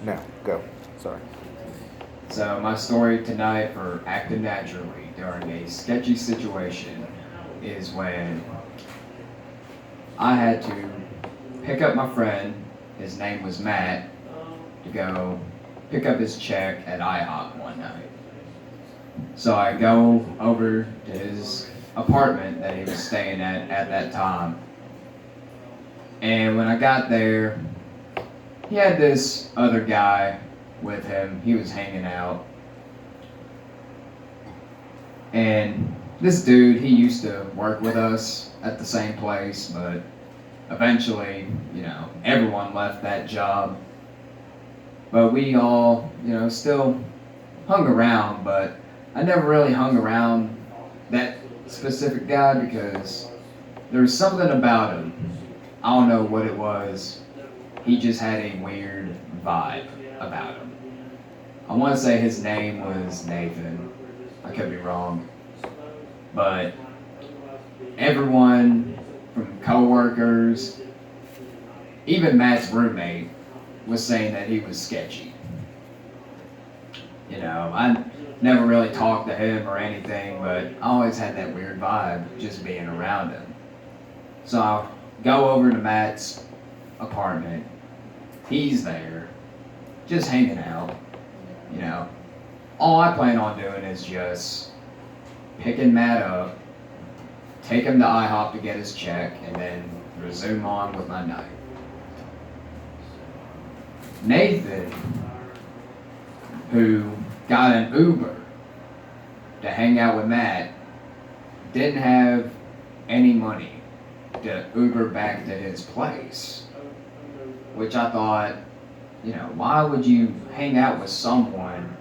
Now, go. Sorry. So my story tonight for acting naturally during a sketchy situation is when I had to pick up my friend, his name was Matt, to go pick up his check at IHOP one night. So I go over to his apartment that he was staying at that time. And when I got there, he had this other guy with him. He was hanging out. And this dude, he used to work with us at the same place, but eventually, everyone left that job. But we all, still hung around, but I never really hung around that specific guy because there was something about him. I don't know what it was. He just had a weird vibe about him. I want to say his name was Nathan. I could be wrong. But everyone from coworkers, even Matt's roommate, was saying that he was sketchy. I never really talked to him or anything, but I always had that weird vibe just being around him. So I go over to Matt's apartment. He's there, just hanging out. All I plan on doing is just picking Matt up, take him to IHOP to get his check, and then resume on with my night. Nathan, who got an Uber to hang out with Matt, didn't have any money to Uber back to his place. Which I thought, why would you hang out with someone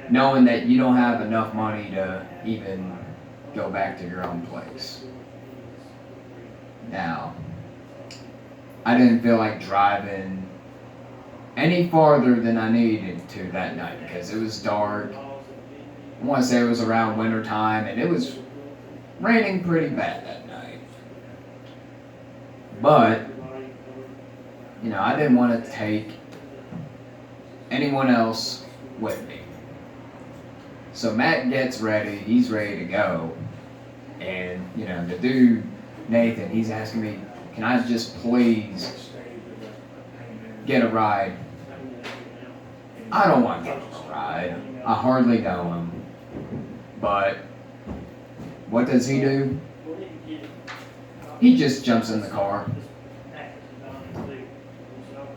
knowing that you don't have enough money to even go back to your own place? Now, I didn't feel like driving any farther than I needed to that night because it was dark. I want to say it was around winter time and it was raining pretty bad that night. But, I didn't want to take anyone else with me. So Matt gets ready, he's ready to go. And, the dude, Nathan, he's asking me, can I just please get a ride? I don't want to get a ride. I hardly know him. But what does he do? He just jumps in the car.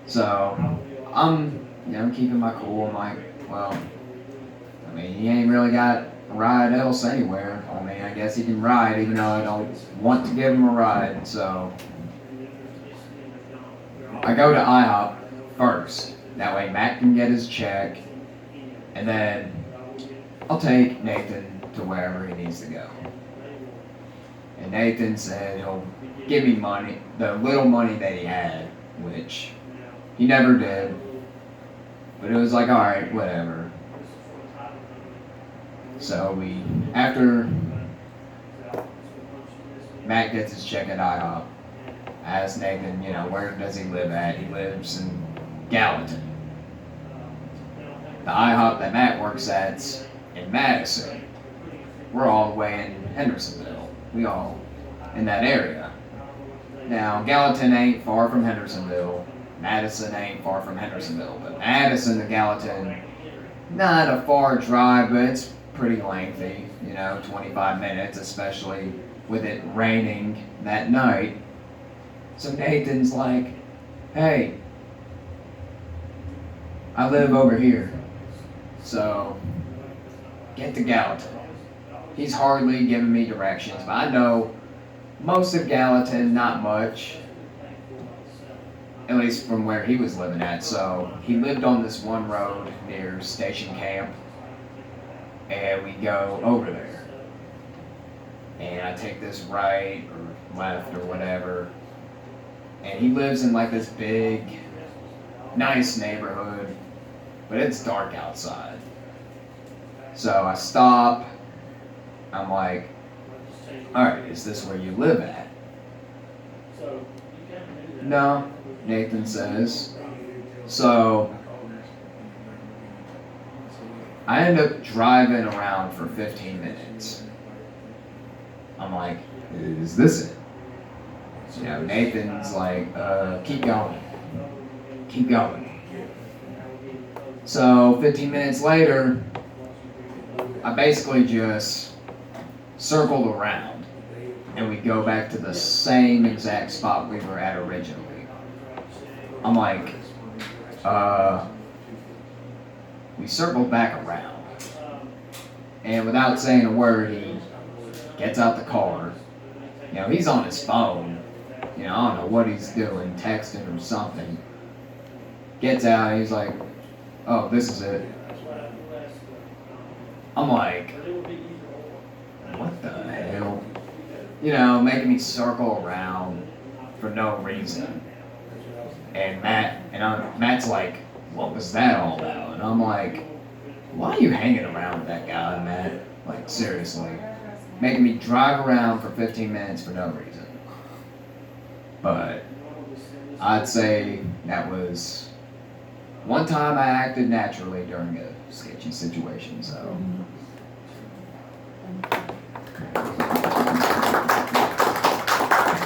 So I'm, keeping my cool. I'm like, well, he ain't really got a ride else anywhere. I guess he can ride even though I don't want to give him a ride. So I go to IHOP first. That way Matt can get his check. And then I'll take Nathan to wherever he needs to go. And Nathan said he'll give me money, the little money that he had, which he never did. But it was like, alright, whatever. So after Matt gets his check at IHOP, I asked Nathan, where does he live at? He lives in Gallatin. The IHOP that Matt works at's in Madison. We're all the way in Hendersonville. We all in that area. Now, Gallatin ain't far from Hendersonville. Madison ain't far from Hendersonville. But Madison to Gallatin, not a far drive, but it's pretty lengthy. 25 minutes, especially with it raining that night. So Nathan's like, hey, I live over here. So get to Gallatin. He's hardly giving me directions, but I know most of Gallatin, not much. At least from where he was living at. So he lived on this one road near Station Camp. And we go over there. And I take this right or left or whatever. And he lives in like this big, nice neighborhood. But it's dark outside. So I stop. I'm like, alright, is this where you live at? No, Nathan says. So I end up driving around for 15 minutes. I'm like, is this it? You know, Nathan's like, keep going. Keep going. So 15 minutes later, I basically just circled around and we go back to the same exact spot we were at originally. I'm like, we circled back around. And without saying a word, he gets out the car. You know, he's on his phone. You know, I don't know what he's doing, texting or something. Gets out and he's like, oh, this is it. I'm like, what the hell? You know, making me circle around for no reason. And Matt's like, what was that all about? And I'm like, why are you hanging around with that guy, Matt? Like, seriously. Making me drive around for 15 minutes for no reason. But I'd say that was one time I acted naturally during a sketchy situation, so.